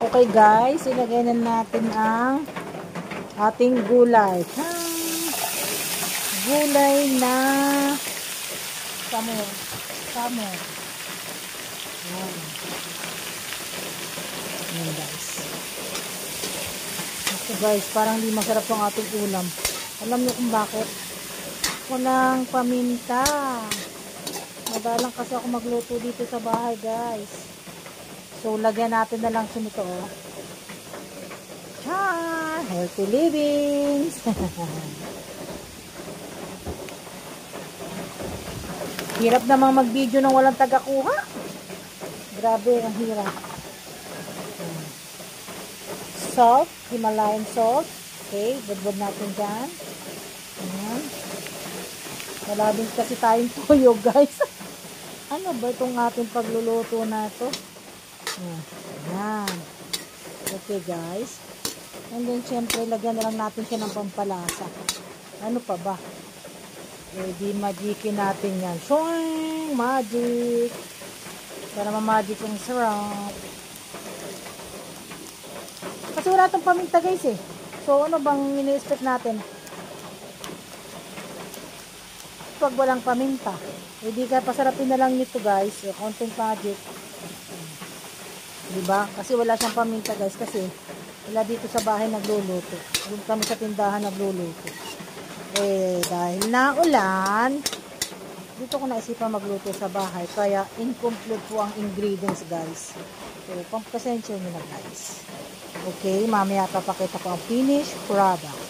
Okay guys, ilagay na natin ang ating gulay. Gulay na samo. Ayan guys. Ito guys, parang di masarap ang ating ulam. Alam niyo kung bakit? Walang paminta. Madalang kasi ako magluto dito sa bahay guys. So, lagyan natin na lang siya nito. Oh. Char! Healthy living! Hirap namang mag-video nang walang taga-kuha. Grabe, ang hirap. Salt, Himalayan salt. Okay, budbud natin dyan. Ayan. Wala din kasi tayong toyo, guys. Ano ba itong ating pagluluto na ito? Ayan. Okay, guys. And then, syempre, lagyan na lang natin siya ng pampalasa. Ano pa ba? Di magikin natin yan. Shoing! Magic! Para ma-magic yung sarap. Kasi wala itong paminta guys eh. So ano bang ini-expect natin? Pag walang paminta. Hindi ka pasarapin na lang nito guys. So, konting magic. Diba? Kasi wala siyang paminta guys. Kasi wala dito sa bahay nagluluto. Doon kami sa tindahan nagluluto. Eh, dahil naulan, dito ko naisipan magluto sa bahay. Kaya, incomplete po ang ingredients, guys. So, pampasensya nyo na, guys. Okay, mamaya papakita ko ang finished product.